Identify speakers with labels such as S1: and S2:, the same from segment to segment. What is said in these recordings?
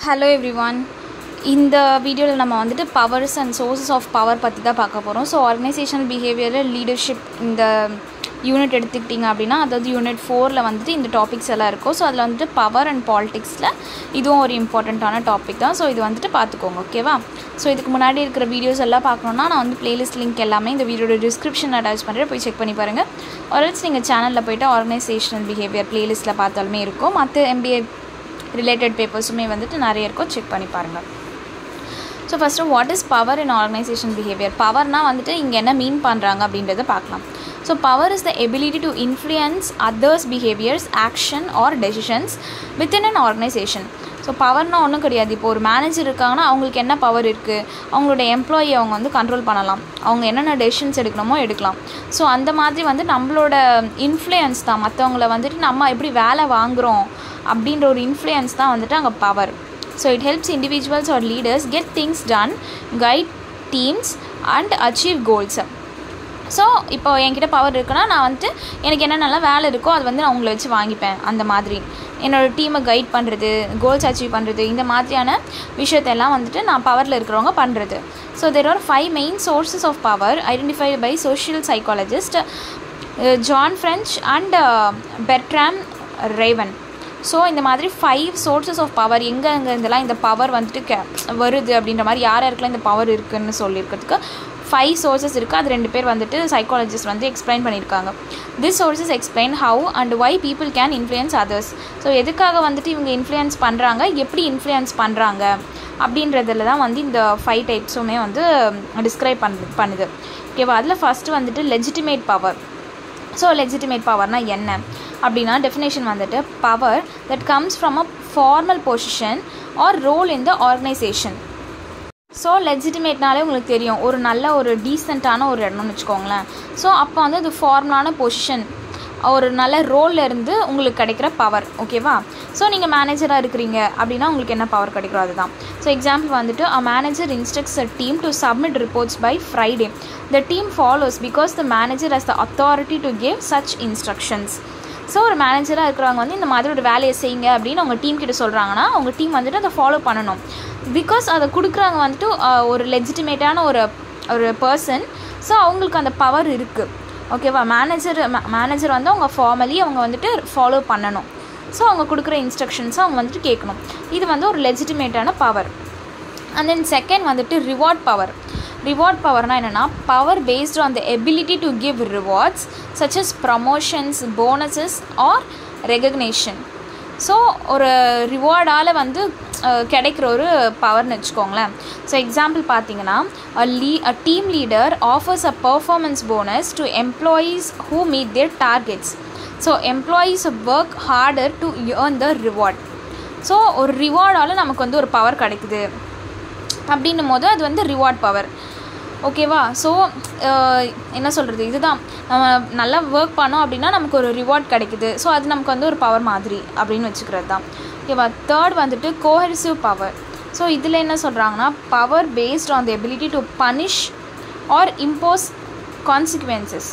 S1: Hello everyone. In the video நம்ம வந்துட்டு powers and sources of power பத்தி தான் பார்க்க போறோம். So organizational behavior leadership இந்த யூனிட் எடுத்துக்கிட்டீங்க அப்படின்னா அதாவது யூனிட் 4ல வந்துட்டு இந்த டாபிக்ஸ் எல்லாம் இருக்கும். ஸோ அதில் வந்துட்டு பவர் அண்ட் பாலிடிக்ஸில் இதுவும் ஒரு இம்பார்ட்டண்ட்டான டாபிக் தான். ஸோ இது வந்துட்டு பார்த்துக்கோங்க, ஓகேவா? ஸோ இதுக்கு முன்னாடி இருக்கிற வீடியோஸ் எல்லாம் பார்க்கணுன்னா நான் வந்து பிளேலிஸ்ட் லிங்க் எல்லாமே இந்த வீடியோட டிஸ்கிரிப்ஷன் அட்டாச் பண்ணுறேன், போய் செக் பண்ணி பாருங்கள். ஆல்ரெடி நீங்கள் சேனலில் போய்ட்டு ஆர்கனைசேஷனல் பிஹேவியர் பிளேலிஸ்ட்டில் பார்த்தாலுமே இருக்கும். மற்ற MBA ரிலேட்டட் பேப்பர்ஸுமே வந்துட்டு நிறைய இருக்கும், செக் பண்ணி பாருங்கள். So first what is power in organisation behaviour? பவர்னால் வந்துட்டு இங்கே என்ன மீன் பண்ணுறாங்க அப்படின்றத பார்க்கலாம். So power is the ability to influence others behaviours, action or decisions within an organisation. So பவர்னால் ஒன்றும் கிடையாது. இப்போ ஒரு மேனேஜர் இருக்காங்கன்னா அவங்களுக்கு என்ன பவர் இருக்குது? அவங்களோட எம்ப்ளாயி அவங்க வந்து கண்ட்ரோல் பண்ணலாம், அவங்க என்னென்ன டெசிஷன்ஸ் எடுக்கணுமோ எடுக்கலாம். ஸோ அந்த மாதிரி வந்து நம்மளோட இன்ஃப்ளூயன்ஸ் தான், மற்றவங்கள வந்துட்டு நம்ம எப்படி வேலை வாங்குகிறோம் அப்படின்ற ஒரு இன்ஃப்ளூயன்ஸ் தான் வந்துட்டு அங்கே power. So it helps individuals or leaders get things done, guide teams and achieve goals. So இப்போ என்கிட்ட பவர் இருக்குன்னா நான் வந்துட்டு எனக்கு என்ன நல்லா வேலை இருக்கோ அது வந்து நான் உங்களை வச்சு வாங்கிப்பேன். அந்த மாதிரி என்னோடய டீமை கைட் பண்ணுறது, கோல்ஸ் அச்சீவ் பண்ணுறது, இந்த மாதிரியான விஷயத்தெல்லாம் வந்துட்டு நான் பவரில் இருக்கிறவங்க பண்ணுறது. So there are 5 main sources of power identified by social psychologist John French and Bertram Raven. So இந்த மாதிரி 5 சோர்ஸஸ் ஆஃப் பவர் எங்கே இதெல்லாம் இந்த பவர் வந்துட்டு வருது அப்படின்ற மாதிரி யார் யாருக்கெல்லாம் இந்த பவர் இருக்குதுன்னு சொல்லியிருக்கிறதுக்கு 5 சோர்ஸஸ் இருக்குது. அது 2 பேர் வந்துட்டு சைக்காலஜிஸ்ட் வந்து எக்ஸ்பிளைன் பண்ணியிருக்காங்க. This sources explain how and why people can influence others. So எதுக்காக வந்துட்டு இவங்க இன்ஃப்ளூயன்ஸ் பண்ணுறாங்க, எப்படி இன்ஃப்ளூயன்ஸ் பண்ணுறாங்க அப்படின்றதுல தான் வந்து இந்த 5 டைப்ஸுமே வந்து டிஸ்கிரைப் பண்ணுது, ஓகேவா? அதில் ஃபஸ்ட்டு வந்துட்டு லெஜிட்டிமேட் பவர். ஸோ லெஜிட்டிமேட் பவர்னால் என்ன அப்படின்னா டெஃபினேஷன் வந்துட்டு power that comes from a formal position or role in the organisation. So லெஜிட்டிமேட்னாலே உங்களுக்கு தெரியும், ஒரு நல்ல ஒரு டீசெண்டான ஒரு இடம்னு வச்சுக்கோங்களேன். ஸோ அப்போ வந்து அது ஃபார்மலான பொசிஷன், ஒரு நல்ல ரோலில் இருந்து உங்களுக்கு கிடைக்கிற பவர், ஓகேவா? ஸோ நீங்கள் மேனேஜராக இருக்கிறீங்க அப்படின்னா உங்களுக்கு என்ன பவர் கிடைக்கிறோம் அதுதான். ஸோ எக்ஸாம்பிள் வந்துட்டு a manager instructs a team to submit reports by Friday. The team follows because the manager has the authority to give such instructions. So ஒரு மேனேஜராக இருக்கிறவங்க வந்து இந்த மாதிரி ஒரு வேலையை செய்யுங்க அப்படின்னு அவங்க டீம் கிட்ட சொல்கிறாங்கன்னா அவங்க டீம் வந்துட்டு அதை ஃபாலோ பண்ணணும். பிகாஸ் அதை கொடுக்குறாங்க வந்துட்டு ஒரு லெஜிட்டிமேட்டான ஒரு பர்சன். ஸோ அவங்களுக்கு அந்த பவர் இருக்குது, ஓகேவா? மேனேஜர் வந்து அவங்க ஃபார்மலி அவங்க வந்துட்டு ஃபாலோ பண்ணணும். ஸோ அவங்க கொடுக்குற இன்ஸ்ட்ரக்ஷன்ஸை அவங்க வந்துட்டு கேட்கணும். இது வந்து ஒரு லெஜிட்டிமேட்டான பவர். அண்ட் தென் செகண்ட் வந்துட்டு ரிவார்ட் பவர். ரிவார்ட் பவர்னால் என்னென்னா power based on the ability to give rewards such as promotions, bonuses or recognition. So ஒரு ரிவார்டால் வந்து கிடைக்கிற ஒரு பவர்னு வச்சுக்கோங்களேன். ஸோ எக்ஸாம்பிள் பார்த்தீங்கன்னா a team leader offers a performance bonus to employees who meet their targets. So employees work harder to earn the reward. So ஒரு ரிவார்டால் நமக்கு வந்து ஒரு பவர் கிடைக்குது அப்படின்னும் போது அது வந்து ரிவார்ட் பவர், ஓகேவா? ஸோ என்ன சொல்கிறது, இதுதான் நம்ம நல்லா ஒர்க் பண்ணோம் அப்படின்னா நமக்கு ஒரு ரிவார்ட் கிடைக்குது. ஸோ அது நமக்கு வந்து ஒரு பவர் மாதிரி அப்படின்னு வச்சுக்கிறது தான், ஓகேவா? தேர்ட் வந்துட்டு கோஹெசிவ் பவர். ஸோ இதில் என்ன சொல்கிறாங்கன்னா power based on the ability to punish or impose consequences.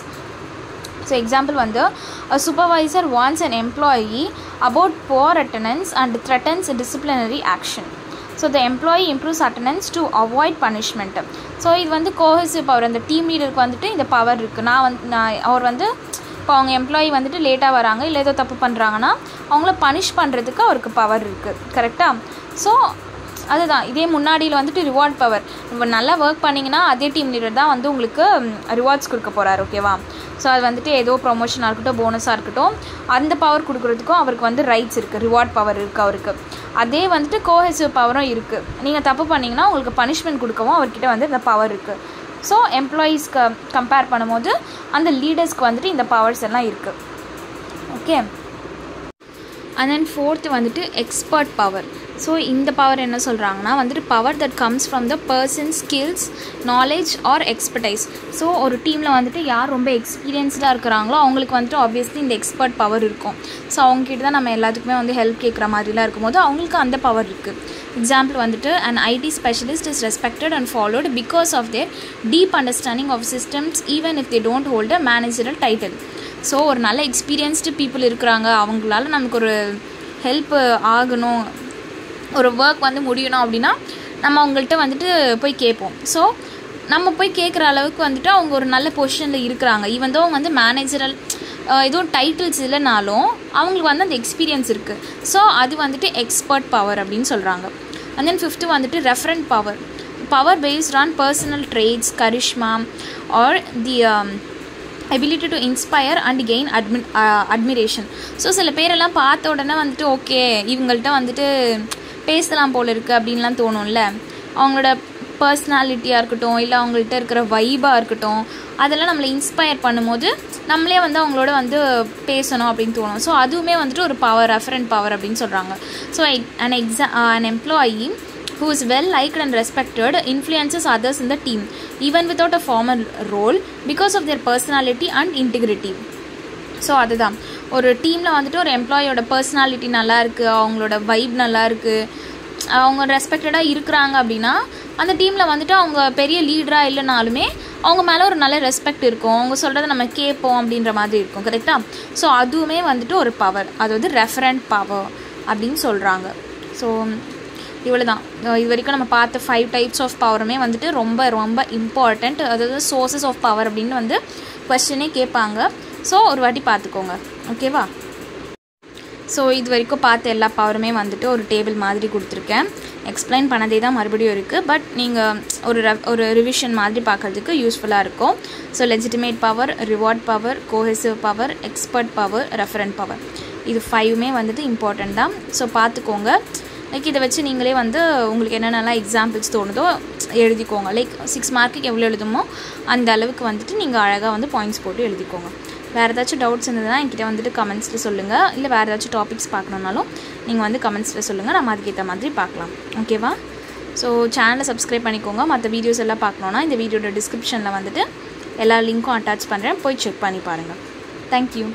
S1: So example வந்து a supervisor warns an employee about poor attendance and threatens disciplinary action. So the employee improves attendance to avoid punishment. So இது வந்து cohesive power. அந்த team லீடருக்கு வந்துட்டு இந்த power இருக்குது. அவர் வந்து இப்போ அவங்க எம்ப்ளாயி வந்துட்டு லேட்டாக வராங்க, இல்லை ஏதோ தப்பு பண்ணுறாங்கன்னா அவங்கள பனிஷ் பண்ணுறதுக்கு அவருக்கு பவர் இருக்குது, கரெக்டாக? ஸோ அதுதான் இதே முன்னாடியில் வந்துட்டு ரிவார்ட் பவர். இப்போ நல்லா ஒர்க் பண்ணிங்கன்னா அதே டீம் லீடர் தான் வந்து உங்களுக்கு ரிவார்ட்ஸ் கொடுக்க போகிறார், ஓகேவா? ஸோ அது வந்துட்டு ஏதோ ப்ரொமோஷனாக இருக்கட்டும், போனஸாக இருக்கட்டும், அந்த பவர் கொடுக்குறதுக்கும் அவருக்கு வந்து ரைட்ஸ் இருக்குது, ரிவார்ட் பவர் இருக்குது அவருக்கு. அதே வந்துட்டு கோஹெசிவ் பவரும் இருக்குது. நீங்கள் தப்பு பண்ணிங்கன்னா உங்களுக்கு பனிஷ்மெண்ட் கொடுக்கவும் அவர்கிட்ட வந்து இந்த பவர் இருக்குது. ஸோ எம்ப்ளாயீஸ்க்கு கம்பேர் பண்ணும்போது அந்த லீடர்ஸ்க்கு வந்துட்டு இந்த பவர்ஸ் எல்லாம் இருக்குது, ஓகே? அண்ட் தென் ஃபோர்த்து வந்துட்டு எக்ஸ்பர்ட் பவர். ஸோ இந்த பவர் என்ன சொல்கிறாங்கன்னா வந்துட்டு power that comes from the person skills, knowledge R expertise. So ஒரு டீமில் வந்துட்டு யார் ரொம்ப எக்ஸ்பீரியன்ஸ்டாக இருக்கிறாங்களோ அவங்களுக்கு வந்துட்டு ஆப்வியஸ்லி இந்த எக்ஸ்பர்ட் பவர் இருக்கும். ஸோ அவங்ககிட்ட தான் நம்ம எல்லாத்துக்குமே வந்து ஹெல்ப் கேட்குற மாதிரிலாம் இருக்கும்போது அவங்களுக்கு அந்த பவர் இருக்குது. எக்ஸாம்பிள் வந்துட்டு an IT specialist is respected and followed because of their deep understanding of systems even if they don't hold a managerial title. So ஒரு நல்ல எக்ஸ்பீரியன்ஸ்டு பீப்புள் இருக்கிறாங்க, அவங்களால நமக்கு ஒரு ஹெல்ப் ஆகணும் ஒரு ஒர்க் வந்து முடியணும் அப்படின்னா நம்ம அவங்கள்ட்ட வந்துட்டு போய் கேட்போம். ஸோ நம்ம போய் கேட்குற அளவுக்கு வந்துட்டு அவங்க ஒரு நல்ல பொசிஷனில் இருக்கிறாங்க. ஈவன் தோ அவங்க வந்து மேனேஜரல் எதுவும் டைட்டில்ஸ் இல்லைனாலும் அவங்களுக்கு வந்து அந்த எக்ஸ்பீரியன்ஸ் இருக்குது. ஸோ அது வந்துட்டு எக்ஸ்பர்ட் பவர் அப்படின்னு சொல்கிறாங்க. அண்ட் தென் 5th வந்துட்டு referent power. Power based on personal traits, charisma or the ability to inspire and gain admiration. So சில பேரெல்லாம் பார்த்த உடனே வந்துட்டு ஓகே இவங்கள்ட்ட வந்துட்டு பேசலாம் போல் இருக்குது அப்படின்லாம் தோணும்ல. அவங்களோட பர்சனாலிட்டியாக இருக்கட்டும், இல்லை அவங்கள்ட்ட இருக்கிற வைபாக இருக்கட்டும், அதெல்லாம் நம்மளை இன்ஸ்பயர் பண்ணும்போது நம்மளே வந்து அவங்களோட வந்து பேசணும் அப்படின்னு தோணும். ஸோ அதுவுமே வந்துட்டு ஒரு பவர், ரெஃபரண்ட் பவர் அப்படின்னு சொல்கிறாங்க. So an employee who is well liked and respected influences others in the team even without a formal role because of their personality and integrity. So அதுதான் ஒரு டீமில் வந்துட்டு ஒரு எம்ப்ளாயோட பர்சனாலிட்டி நல்லா இருக்குது, அவங்களோட வைப் நல்லா இருக்குது, அவங்க ரெஸ்பெக்டடாக இருக்கிறாங்க அப்படின்னா அந்த டீமில் வந்துட்டு அவங்க பெரிய லீடராக இல்லைனாலுமே அவங்க மேலே ஒரு நல்ல ரெஸ்பெக்ட் இருக்கும், அவங்க சொல்கிறத நம்ம கேட்போம் அப்படின்ற மாதிரி இருக்கும். கரெக்டாக? ஸோ அதுவுமே வந்துட்டு ஒரு பவர், அது வந்து ரெஃபரண்ட் பவர் அப்படின்னு சொல்கிறாங்க. ஸோ இவ்வளோ தான். இது வரைக்கும் நம்ம பார்த்த 5 டைப்ஸ் ஆஃப் பவருமே வந்துட்டு ரொம்ப ரொம்ப இம்பார்ட்டண்ட். அதாவது சோர்சஸ் ஆஃப் பவர் அப்படின்னு வந்து கொஸ்டினே கேட்பாங்க. ஸோ ஒரு வாட்டி பார்த்துக்கோங்க, ஓகேவா? ஸோ இது வரைக்கும் பார்த்த எல்லா பவருமே வந்துட்டு ஒரு டேபிள் மாதிரி கொடுத்துருக்கேன். எக்ஸ்பிளைன் பண்ணதே தான் மறுபடியும் இருக்குது. பட் நீங்கள் ஒரு ரிவிஷன் மாதிரி பார்க்குறதுக்கு யூஸ்ஃபுல்லாக இருக்கும். So legitimate power, reward power, cohesive power, expert power, referent power, இது 5மே வந்துட்டு இம்பார்ட்டண்ட் தான். ஸோ பார்த்துக்கோங்க. லைக் இதை வச்சு நீங்களே வந்து உங்களுக்கு என்னென்னலாம் எக்ஸாம்பிள்ஸ் தோணுதோ எழுதிக்கோங்க. லைக் 6 மார்க்குக்கு எவ்வளோ எழுதுமோ அந்த அளவுக்கு வந்துட்டு நீங்கள் அழகாக வந்து பாயிண்ட்ஸ் போட்டு எழுதிக்கோங்க. வேறு ஏதாச்சும் டவுட்ஸ் இருந்ததுன்னா என்கிட்ட வந்துட்டு கமெண்ட்ஸில் சொல்லுங்கள். இல்லை வேறு ஏதாச்சும் டாபிக்ஸ் பார்க்கணுன்னாலும் நீங்கள் வந்து கமெண்ட்ஸில் சொல்லுங்கள், நம்ம அதுக்கேற்ற மாதிரி பார்க்கலாம், ஓகேவா? ஸோ சேனலை சப்ஸ்கிரைப் பண்ணிக்கோங்க. மற்ற வீடியோஸ் எல்லாம் பார்க்கணுன்னா இந்த வீடியோட டிஸ்கிரிப்ஷனில் வந்துட்டு எல்லா லிங்க்கும் அட்டாச் பண்ணுறேன், போய் செக் பண்ணி பாருங்கள். தேங்க்யூ.